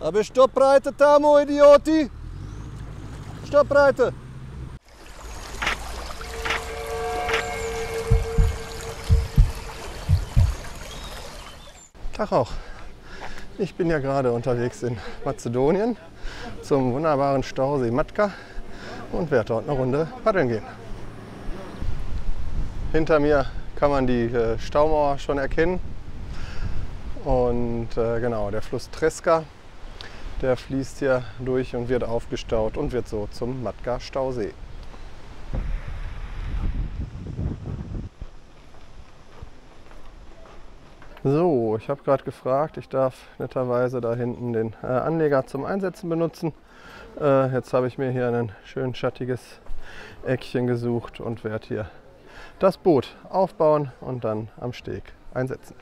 Aber Stoppbreite, Tamo, Idioti! Stoppbreite! Tag auch. Ich bin ja gerade unterwegs in Mazedonien zum wunderbaren Stausee Matka und werde dort eine Runde paddeln gehen. Hinter mir kann man die Staumauer schon erkennen. Und genau, der Fluss Treska, der fließt hier durch und wird aufgestaut und wird so zum Matka Stausee. So, ich habe gerade gefragt, ich darf netterweise da hinten den Anleger zum Einsetzen benutzen. Jetzt habe ich mir hier ein schön schattiges Eckchen gesucht und werde hier das Boot aufbauen und dann am Steg einsetzen.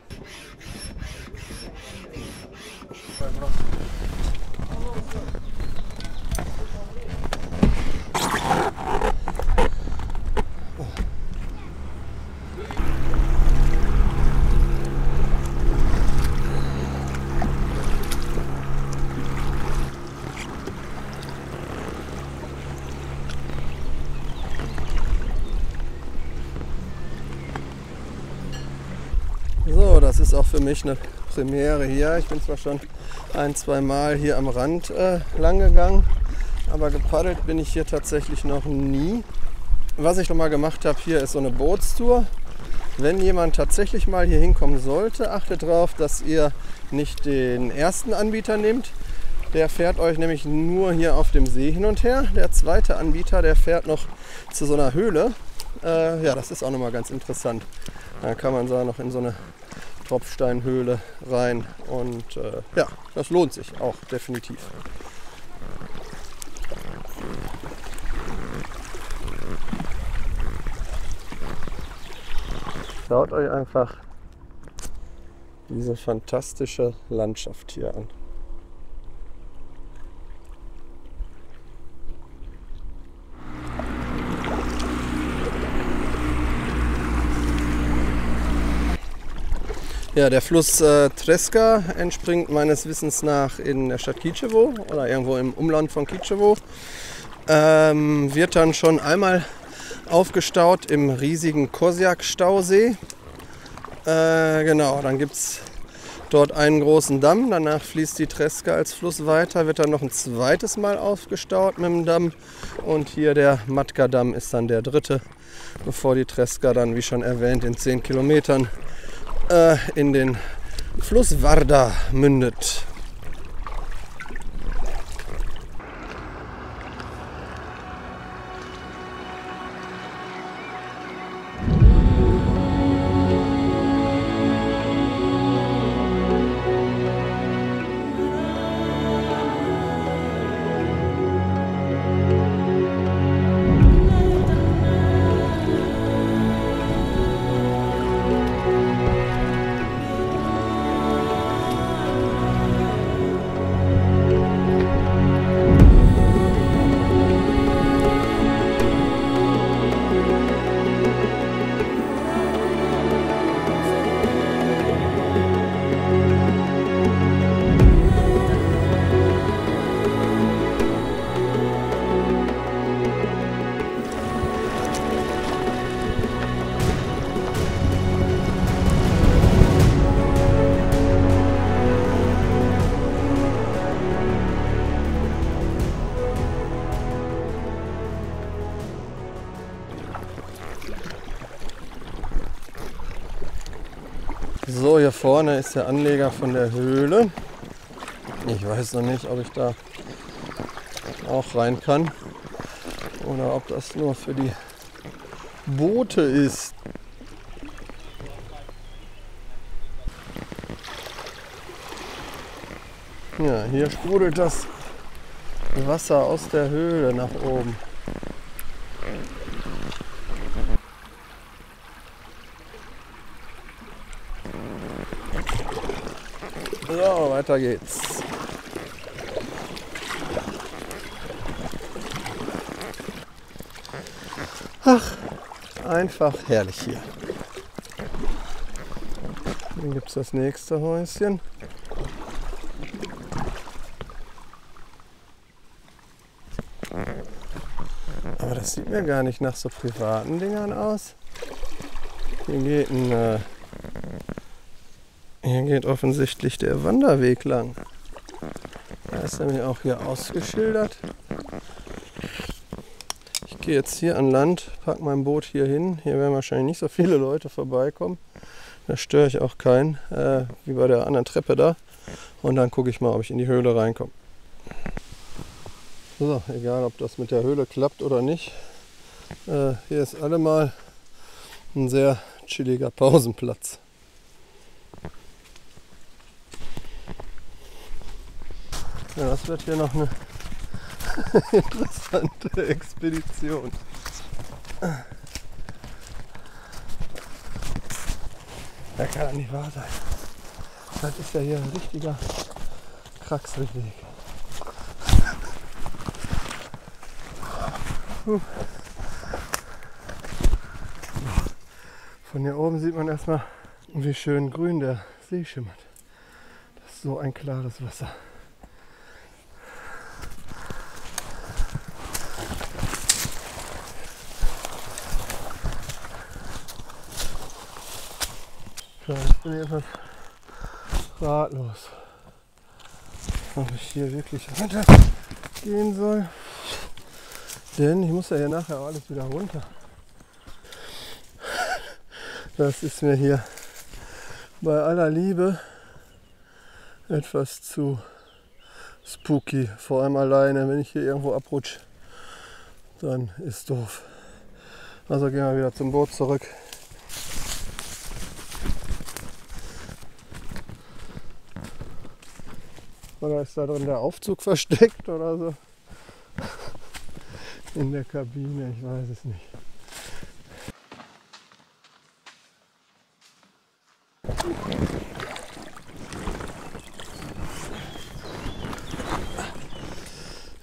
So, das ist auch für mich eine Premiere hier. Ich bin zwar schon ein-, zweimal hier am Rand lang gegangen, aber gepaddelt bin ich hier tatsächlich noch nie. Was ich noch mal gemacht habe hier ist so eine Bootstour. Wenn jemand tatsächlich mal hier hinkommen sollte, achtet darauf, dass ihr nicht den ersten Anbieter nehmt. Der fährt euch nämlich nur hier auf dem See hin und her. Der zweite Anbieter, der fährt noch zu so einer Höhle. Ja, das ist auch noch mal ganz interessant. Da kann man so noch in so eine Tropfsteinhöhle rein und ja, das lohnt sich auch definitiv. Schaut euch einfach diese fantastische Landschaft hier an. Ja, der Fluss Treska entspringt meines Wissens nach in der Stadt Kičevo oder irgendwo im Umland von Kičevo. Wird dann schon einmal aufgestaut im riesigen Kozjak-Stausee. Genau, dann gibt es dort einen großen Damm. Danach fließt die Treska als Fluss weiter, wird dann noch ein zweites Mal aufgestaut mit dem Damm. Und hier der Matka-Damm ist dann der dritte, bevor die Treska dann, wie schon erwähnt, in 10 Kilometern in den Fluss Vardar mündet. So, hier vorne ist der Anleger von der Höhle. Ich weiß noch nicht, ob ich da auch rein kann oder ob das nur für die Boote ist. Ja, hier sprudelt das Wasser aus der Höhle nach oben. So, weiter geht's. Ach, einfach herrlich hier. Dann gibt es das nächste Häuschen. das sieht mir gar nicht nach so privaten Dingern aus. Hier geht offensichtlich der Wanderweg lang. Da ist nämlich auch hier ausgeschildert. Ich gehe jetzt hier an Land, packe mein Boot hier hin. Hier werden wahrscheinlich nicht so viele Leute vorbeikommen. Da störe ich auch keinen, wie bei der anderen Treppe da. Und dann gucke ich mal, ob ich in die Höhle reinkomme. So, egal ob das mit der Höhle klappt oder nicht. Hier ist allemal ein sehr chilliger Pausenplatz. Ja, das wird hier noch eine interessante Expedition. Das kann doch nicht wahr sein. Das ist ja hier ein richtiger Kraxelweg. Von hier oben sieht man erstmal, wie schön grün der See schimmert. Das ist so ein klares Wasser. Ja, ich bin etwas ratlos, ob ich hier wirklich runter gehen soll. Denn ich muss ja hier nachher alles wieder runter. Das ist mir hier bei aller Liebe etwas zu spooky. Vor allem alleine, wenn ich hier irgendwo abrutsche, dann ist doof. Also gehen wir wieder zum Boot zurück. Oder ist da drin der Aufzug versteckt oder so? In der Kabine, ich weiß es nicht.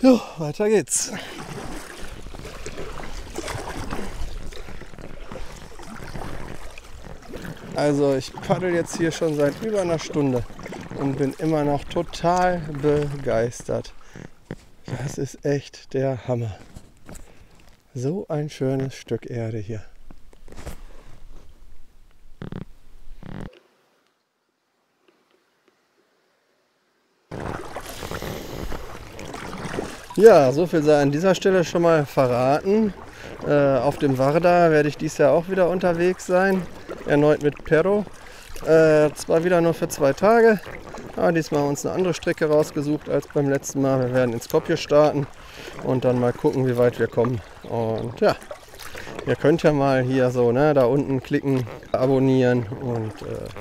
Jo, weiter geht's. Also ich paddel jetzt hier schon seit über einer Stunde und bin immer noch total begeistert. Das ist echt der Hammer. So ein schönes Stück Erde hier. Ja, so viel sei an dieser Stelle schon mal verraten. Auf dem Varda werde ich dieses Jahr auch wieder unterwegs sein. Erneut mit Perro. Zwar wieder nur für 2 Tage, aber diesmal haben wir uns eine andere Strecke rausgesucht als beim letzten Mal. Wir werden in Skopje starten und dann mal gucken, wie weit wir kommen. Und ja, ihr könnt ja mal hier so da unten klicken, abonnieren und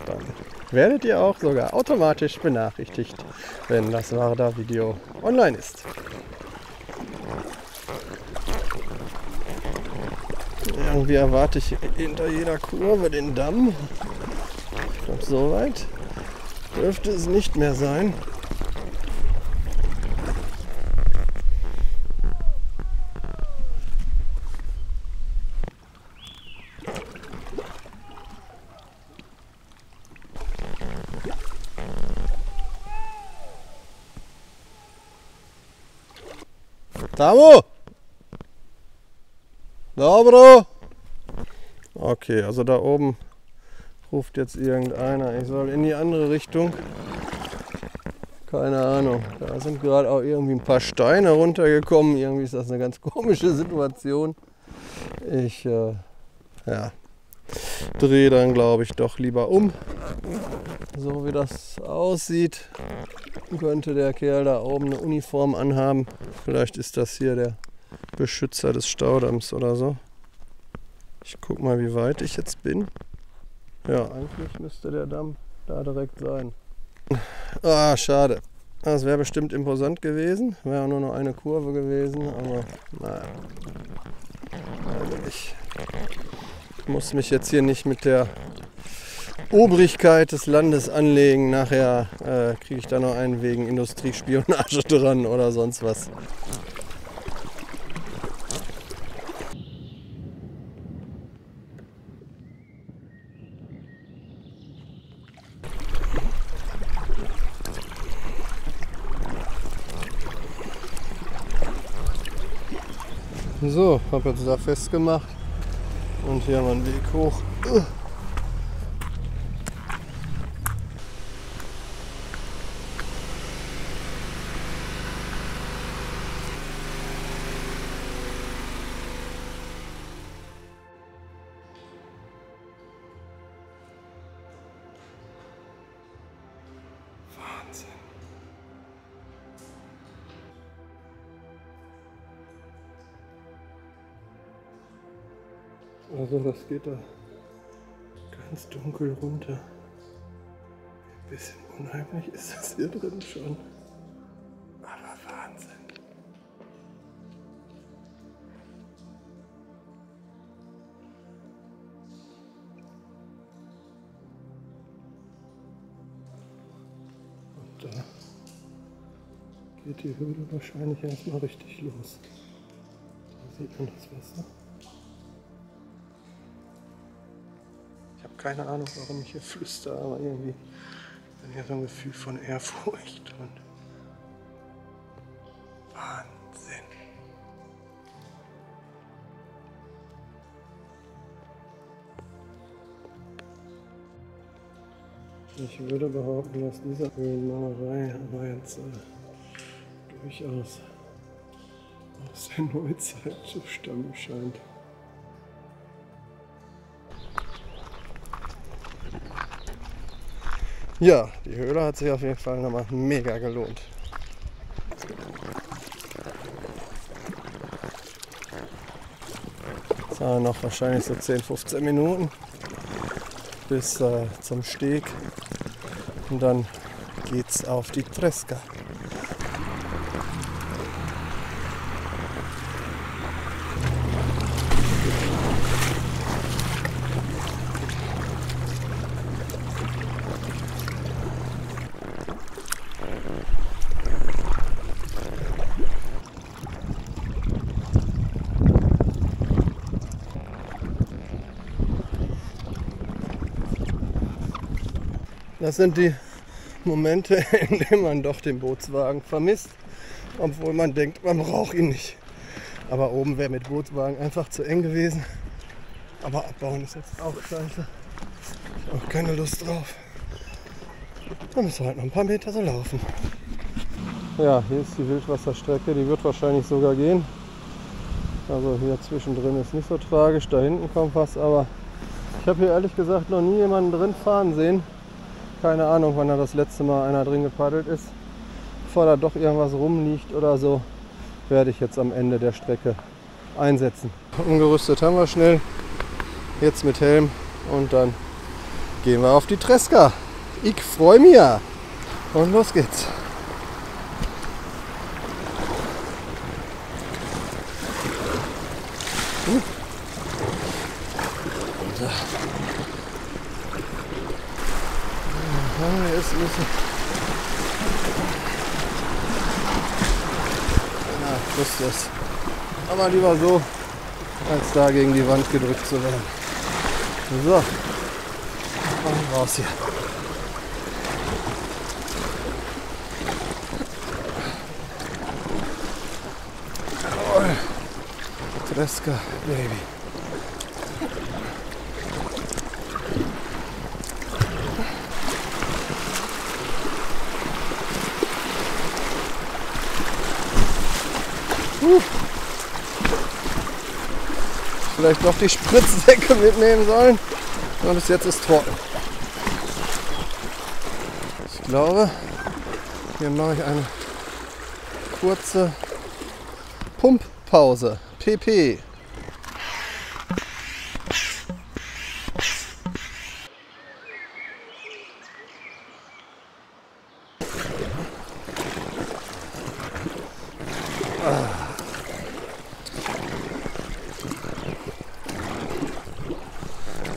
dann werdet ihr auch sogar automatisch benachrichtigt, wenn das Varda-Video online ist. Irgendwie erwarte ich hinter jeder Kurve den Damm. Ich glaube, so weit dürfte es nicht mehr sein. Tamo! Dobro! Okay, also da oben ruft jetzt irgendeiner, ich soll in die andere Richtung. Keine Ahnung, da sind gerade auch irgendwie ein paar Steine runtergekommen. Irgendwie ist das eine ganz komische Situation. Ich drehe dann, glaube ich, doch lieber um. So wie das aussieht, könnte der Kerl da oben eine Uniform anhaben. Vielleicht ist das hier der Beschützer des Staudamms oder so. Ich guck mal, wie weit ich jetzt bin. Ja, eigentlich müsste der Damm da direkt sein. Ah, schade. Das wäre bestimmt imposant gewesen. Wäre nur noch eine Kurve gewesen, aber naja. Also ich muss mich jetzt hier nicht mit der Obrigkeit des Landes anlegen. Nachher kriege ich da noch einen wegen Industriespionage dran oder sonst was. So, habe jetzt da festgemacht und hier haben wir einen Weg hoch. Also das geht da ganz dunkel runter. Ein bisschen unheimlich ist das hier drin schon. Aber Wahnsinn. Und da geht die Höhle wahrscheinlich erstmal richtig los. Da sieht man das Wasser. Ich habe keine Ahnung, warum ich hier flüstere, aber irgendwie bin hier so ein Gefühl von Ehrfurcht und Wahnsinn. Ich würde behaupten, dass diese Höhlenmalerei aber jetzt durchaus aus der Neuzeit zu stammen scheint. Ja, die Höhle hat sich auf jeden Fall nochmal mega gelohnt. Jetzt haben wir noch wahrscheinlich so 10-15 Minuten bis zum Steg und dann geht's auf die Treska. Das sind die Momente, in denen man doch den Bootswagen vermisst, obwohl man denkt, man braucht ihn nicht. Aber oben wäre mit Bootswagen einfach zu eng gewesen. Aber abbauen ist jetzt auch scheiße. Ich habe auch keine Lust drauf. Dann müssen wir halt noch ein paar Meter so laufen. Ja, hier ist die Wildwasserstrecke, die wird wahrscheinlich sogar gehen. Also hier zwischendrin ist nicht so tragisch, da hinten kommt was, aber ich habe hier ehrlich gesagt noch nie jemanden drin fahren sehen. Keine Ahnung, wann da das letzte Mal einer drin gepaddelt ist. Bevor da doch irgendwas rumliegt oder so, werde ich jetzt am Ende der Strecke einsetzen. Umgerüstet haben wir schnell, jetzt mit Helm und dann gehen wir auf die Treska. Ich freue mich ja. Und los geht's. Hier ist ein bisschen. Ja, wusste es. Aber lieber so, als da gegen die Wand gedrückt zu werden. So. Und raus hier. Jawohl. Treska, Baby. Vielleicht noch die Spritzsäcke mitnehmen sollen. Und bis jetzt ist trocken. Ich glaube, hier mache ich eine kurze Pumppause. PP.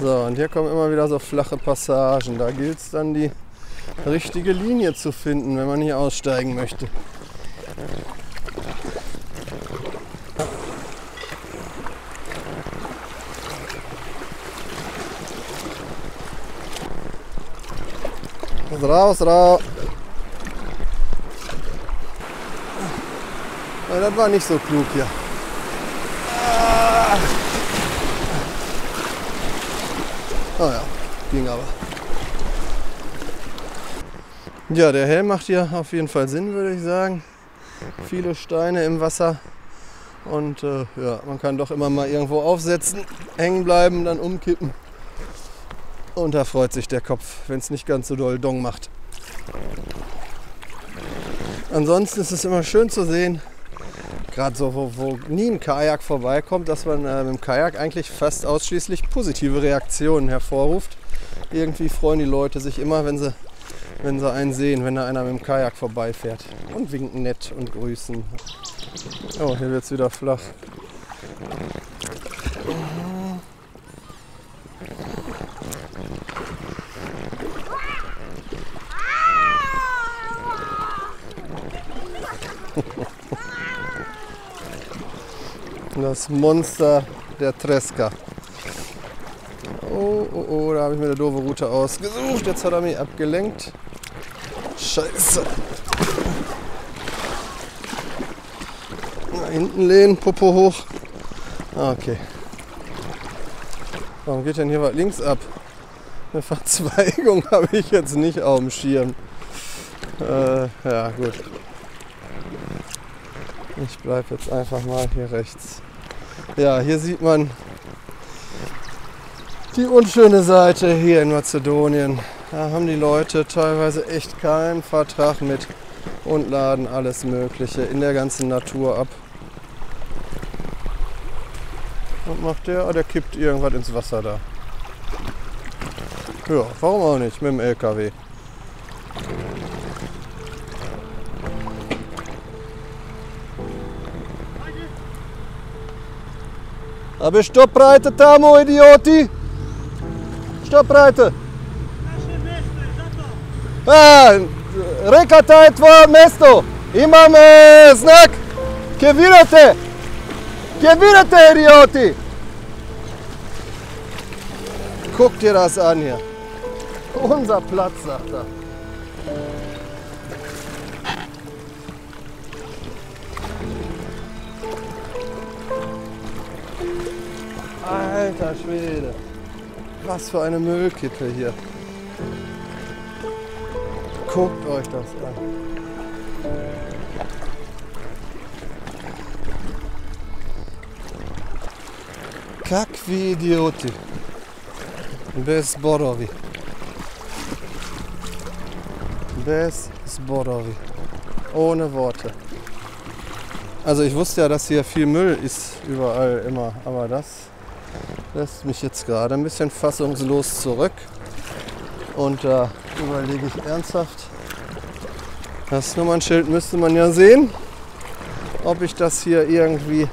So, und hier kommen immer wieder so flache Passagen. Da gilt es dann, die richtige Linie zu finden, wenn man hier aussteigen möchte. Raus, raus! Ja, das war nicht so klug hier. Naja, ging aber. Ja, der Helm macht hier auf jeden Fall Sinn, würde ich sagen. Viele Steine im Wasser. Und ja, man kann doch immer mal irgendwo aufsetzen, hängen bleiben, dann umkippen. Und da freut sich der Kopf, wenn es nicht ganz so doll Dong macht. Ansonsten ist es immer schön zu sehen, gerade so, wo nie ein Kajak vorbeikommt, dass man mit dem Kajak eigentlich fast ausschließlich positive Reaktionen hervorruft. Irgendwie freuen die Leute sich immer, wenn sie einen sehen, wenn da einer mit dem Kajak vorbeifährt. Und winken nett und grüßen. Oh, hier wird es wieder flach. Das Monster der Treska. Oh, da habe ich mir eine doofe Route ausgesucht. Jetzt hat er mich abgelenkt. Scheiße. Nach hinten lehnen, Popo hoch. Okay. Warum geht denn hier was links ab? Eine Verzweigung habe ich jetzt nicht auf dem Schirm. Ja, gut. Ich bleibe jetzt einfach mal hier rechts. Ja, hier sieht man die unschöne Seite hier in Mazedonien. Da haben die Leute teilweise echt keinen Vertrag mit und laden alles Mögliche in der ganzen Natur ab. Und macht der kippt irgendwas ins Wasser da. Ja, warum auch nicht, mit dem LKW. Abi stopprijte tamo, idioti! Stopprijte! Rekata je tvoje mesto! Imam znak! Kje vidite? Kje vidite, idioti? Guck dir das an hier. Unser Platz, sagt er. Alter Schwede, was für eine Müllkippe hier. Guckt euch das an. Kakvi idioti. Bez Borovi. Bez Borovi. Ohne Worte. Also ich wusste ja, dass hier viel Müll ist, überall immer, aber das lässt mich jetzt gerade ein bisschen fassungslos zurück. Und da überlege ich ernsthaft, das Nummernschild müsste man ja sehen, ob ich das hier irgendwie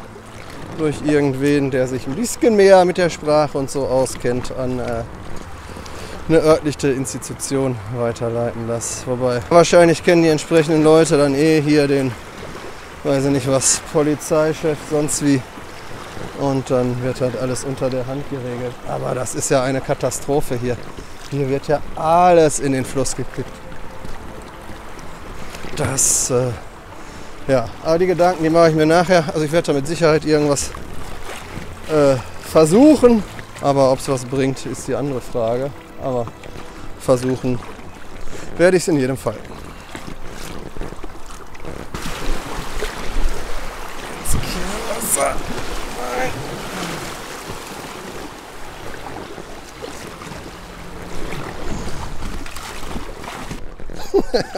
durch irgendwen, der sich ein bisschen mehr mit der Sprache und so auskennt, an eine örtliche Institution weiterleiten lasse. Wobei wahrscheinlich kennen die entsprechenden Leute dann hier den, weiß ich nicht was, Polizeichef, sonst wie. Und dann wird halt alles unter der Hand geregelt. Aber das ist ja eine Katastrophe hier. Hier wird ja alles in den Fluss gekippt. Das, ja, aber die Gedanken, die mache ich mir nachher. Also ich werde da mit Sicherheit irgendwas versuchen. Aber ob es was bringt, ist die andere Frage. Aber versuchen werde ich es in jedem Fall.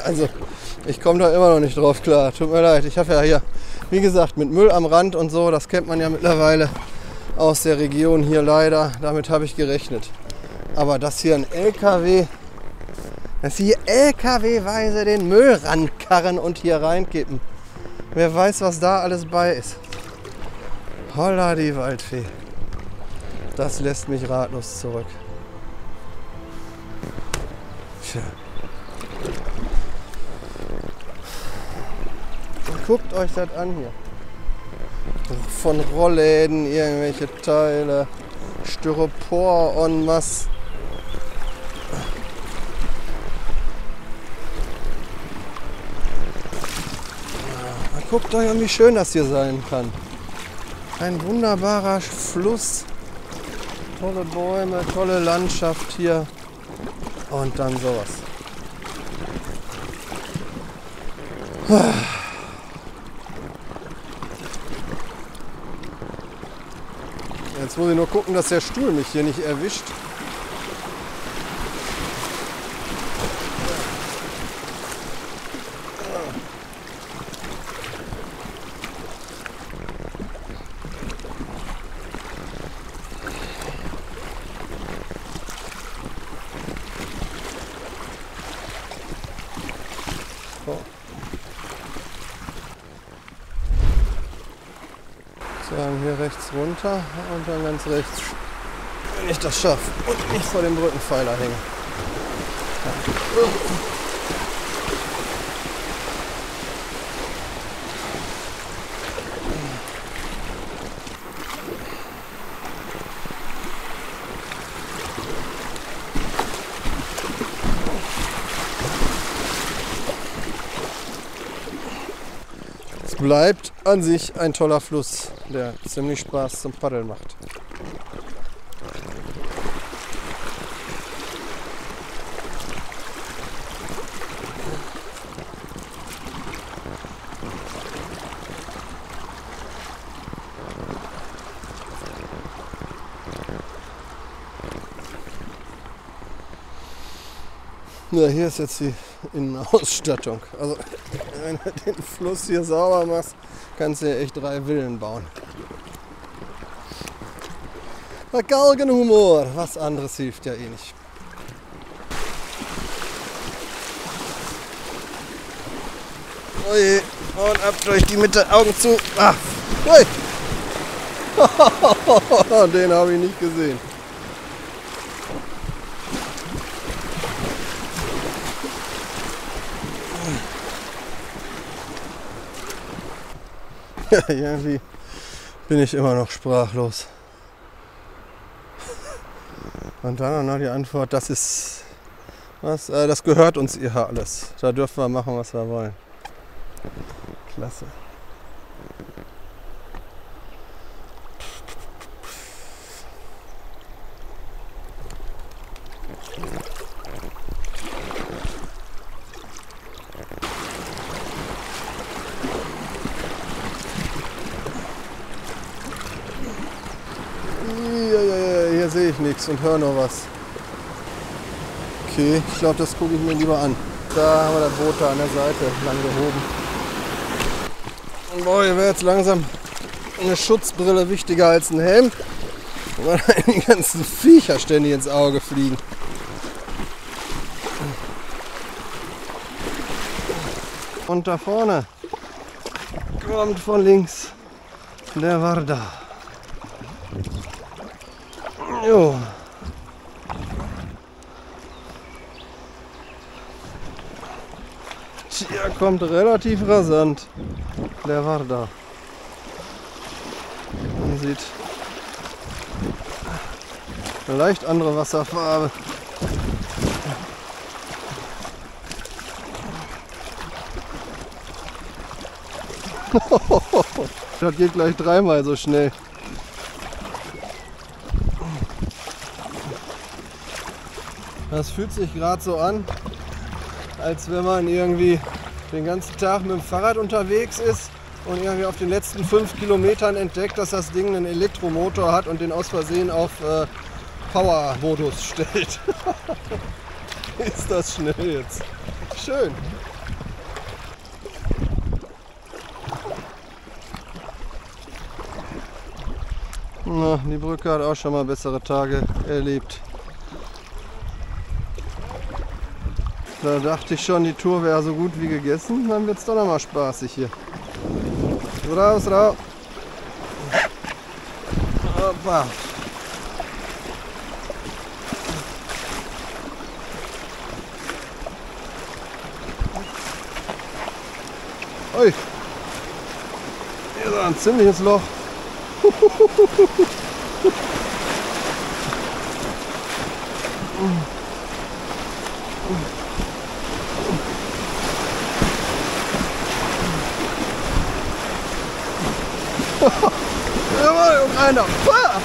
Also, ich komme da immer noch nicht drauf klar. Tut mir leid. Ich habe ja hier, wie gesagt, mit Müll am Rand und so, das kennt man ja mittlerweile aus der Region hier leider. Damit habe ich gerechnet. Aber dass hier ein LKW, dass hier LKW-weise den Müll rankarren und hier reinkippen. Wer weiß, was da alles bei ist. Holla die Waldfee. Das lässt mich ratlos zurück. Tja. Guckt euch das an hier. Von Rollläden, irgendwelche Teile, Styropor en masse. Guckt euch an, wie schön das hier sein kann. Ein wunderbarer Fluss Tolle Bäume, tolle Landschaft hier und dann sowas. Jetzt muss ich nur gucken, dass der Stuhl mich hier nicht erwischt. Sagen hier rechts runter und dann ganz rechts, wenn ich das schaffe und nicht vor dem Brückenpfeiler hänge. Es bleibt an sich ein toller Fluss, der ziemlich Spaß zum Paddeln macht. Ja, hier ist jetzt die Innenausstattung. Also, wenn du den Fluss hier sauber machst, kannst du hier echt 3 Villen bauen. Der Galgenhumor, was anderes hilft ja eh nicht. Ui, und ab durch die Mitte, Augen zu. Ah, ui. Den habe ich nicht gesehen. Ja, irgendwie bin ich immer noch sprachlos. Und dann noch die Antwort, das ist was, das gehört uns hier alles. Da dürfen wir machen, was wir wollen. Klasse. Hier sehe ich nichts und höre noch was. Okay, ich glaube, das gucke ich mir lieber an. Da haben wir das Boot da an der Seite lang gehoben. Und boah, hier wäre jetzt langsam eine Schutzbrille wichtiger als ein Helm, weil die ganzen Viecher ständig ins Auge fliegen. Und da vorne kommt von links der Varda. Jo. Hier kommt relativ rasant der Varda. Man sieht eine leicht andere Wasserfarbe. Das geht gleich 3-mal so schnell. Das fühlt sich gerade so an, als wenn man irgendwie den ganzen Tag mit dem Fahrrad unterwegs ist und irgendwie auf den letzten 5 Kilometern entdeckt, dass das Ding einen Elektromotor hat und den aus Versehen auf Power-Modus stellt. Ist das schnell jetzt. Schön. Na, die Brücke hat auch schon mal bessere Tage erlebt. Da dachte ich schon, die Tour wäre so gut wie gegessen. Dann wird es doch noch mal spaßig hier. Raus, raus. Hoppa. Ui. Hier ist ein ziemliches Loch. Jawohl, und einer. Ah!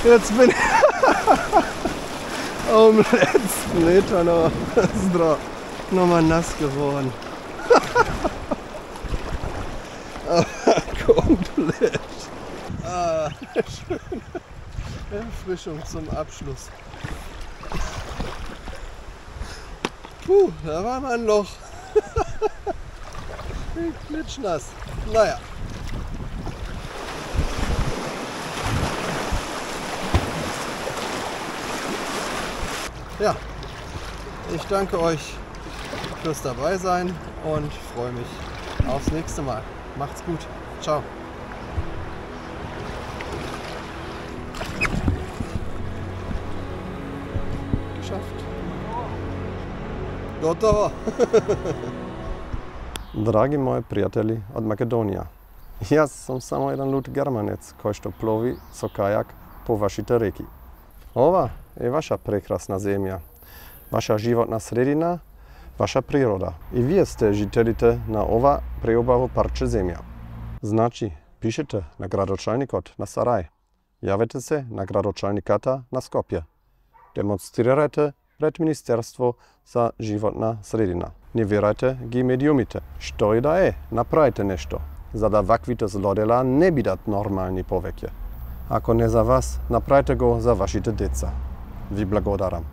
Jetzt bin ich am letzten Meter noch mal nass geworden. Aber komplett. Schöne Erfrischung zum Abschluss. Puh, da war mal ein Loch. Klitschnass. Naja. Ja, ich danke euch fürs Dabeisein und freue mich aufs nächste Mal. Macht's gut. Ciao. Geschafft. Gotovo. Dragi moji prijatelji od Makedonija. Ja sam samo jedan lut Germanec koji što plovi so kajak po vašite reki. Ova je vaša prekrasna zemlja, vaša životna sredina, vaša priroda. I vi ste žitelite na ova preobavu parče zemlja. Znači, pišete na gradočelnikot na Saraj, javite se na gradočelnikata na Skopje, demonstrirajte pred Ministerstvo za životna sredina. Ne vjerajte gi mediumite. Što i da je, napravite nešto, za da vakvite zlodela ne bidat normalni povekje. Ako ne za vas, napravite go za vašite deca. Vi blagodaram.